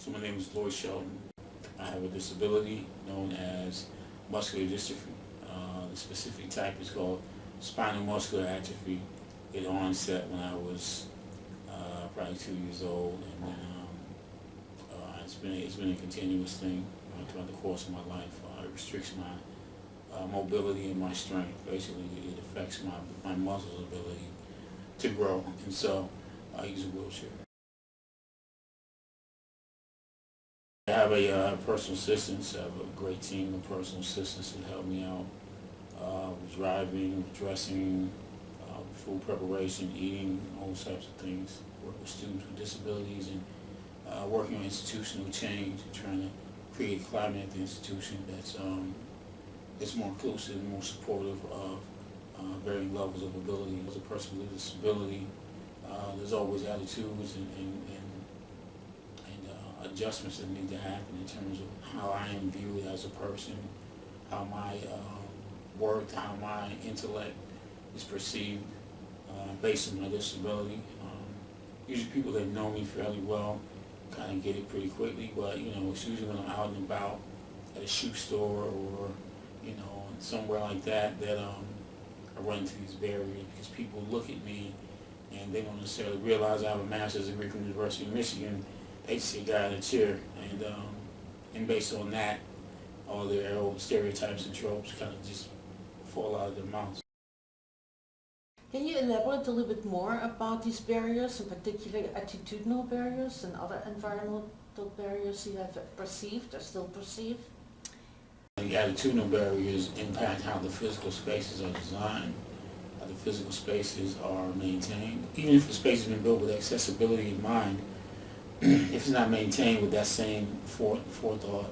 So my name is Lloyd. I have a disability known as muscular dystrophy. The specific type is called spinal muscular atrophy. It onset when I was probably 2 years old, and then it's been a continuous thing throughout the course of my life. It restricts my mobility and my strength. Basically, it affects my muscles' ability to grow, and so I use a wheelchair. I have a personal assistance. I have a great team of personal assistants that help me out with driving, dressing, food preparation, eating, all those types of things. Work with students with disabilities and working on institutional change, and trying to create a climate at the institution that's more inclusive and more supportive of varying levels of ability. As a person with a disability, there's always attitudes and adjustments that need to happen in terms of how I am viewed as a person, how my work, how my intellect is perceived based on my disability. Usually people that know me fairly well kind of get it pretty quickly, but it's usually when I'm out and about at a shoe store or somewhere like that I run into these barriers, because people look at me and they don't necessarily realize I have a master's degree from the University of Michigan. They see a guy in a chair, and based on that, all their old stereotypes and tropes kind of just fall out of their mouths. Can you elaborate a little bit more about these barriers, in particular attitudinal barriers and other environmental barriers you have perceived or still perceive? The attitudinal barriers impact how the physical spaces are designed, how the physical spaces are maintained. Even if the space has been built with accessibility in mind, if it's not maintained with that same forethought,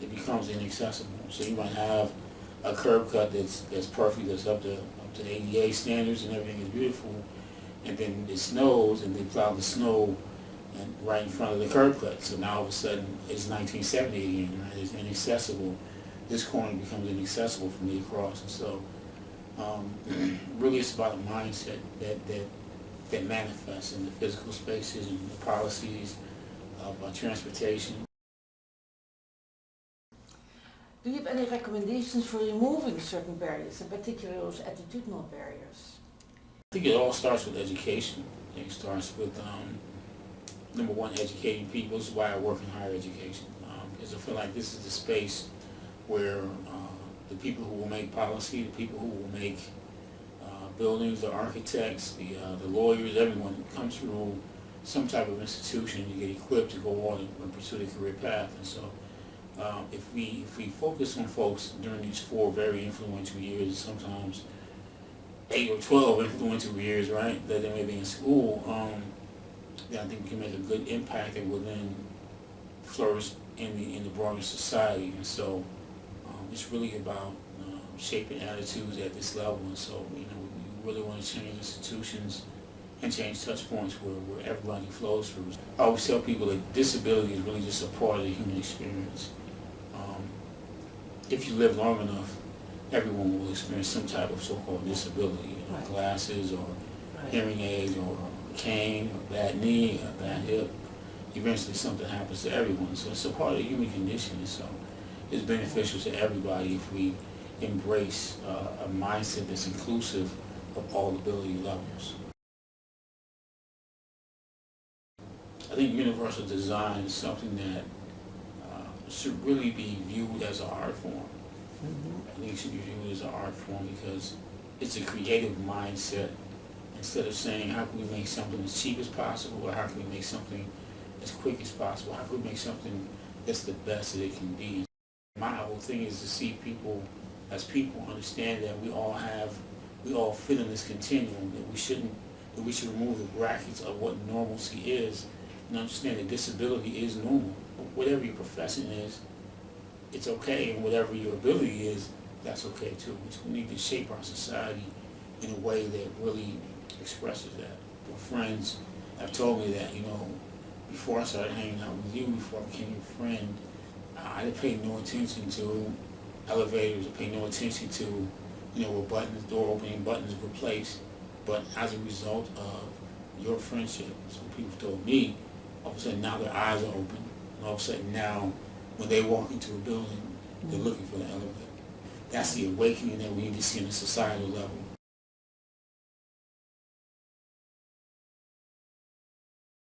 it becomes inaccessible. So you might have a curb cut that's perfect, that's up to ADA standards, and everything is beautiful, and then it snows and they plow the snow right in front of the curb cut. So now all of a sudden it's 1970 again, right? It's inaccessible. This corner becomes inaccessible for me to cross, and so really it's about a mindset that manifests in the physical spaces and the policies of transportation. Do you have any recommendations for removing certain barriers, in particular those attitudinal barriers? I think it all starts with education. It starts with, number one, educating people. This is why I work in higher education, because I feel like this is the space where the people who will make policy, the people who will make buildings, the architects, the lawyers, everyone comes through some type of institution to get equipped to go on and pursue their career path. And so if we focus on folks during these 4 very influential years, sometimes 8 or 12 influential years, right, that they may be in school, then I think we can make a good impact that will then flourish in the broader society. And so it's really about shaping attitudes at this level. And so we really want to change institutions and change touch points where everybody flows through. I always tell people that disability is really just a part of the human experience. If you live long enough, everyone will experience some type of so-called disability, Right. glasses or hearing aids or a cane, or a bad knee, or a bad hip. Eventually something happens to everyone. So it's a part of the human condition. And so it's beneficial to everybody if we embrace a mindset that's inclusive of all ability levels. I think universal design is something that should really be viewed as an art form. I think it should be viewed as an art form because it's a creative mindset. Instead of saying, how can we make something as cheap as possible, or how can we make something as quick as possible, how can we make something that's the best that it can be. My whole thing is to see people as people, understand that we all fit in this continuum, that we should remove the brackets of what normalcy is, and understand that disability is normal. Whatever your profession is, it's okay, and whatever your ability is, that's okay too. We need to shape our society in a way that really expresses that. My friends have told me that, before I started hanging out with you, before I became your friend, I didn't pay no attention to elevators, I paid no attention to, where buttons, door opening buttons were placed. But as a result of your friendship, some people told me all of a sudden now their eyes are open, and all of a sudden now when they walk into a building, they're looking for the elevator. That's the awakening that we need to see on a societal level.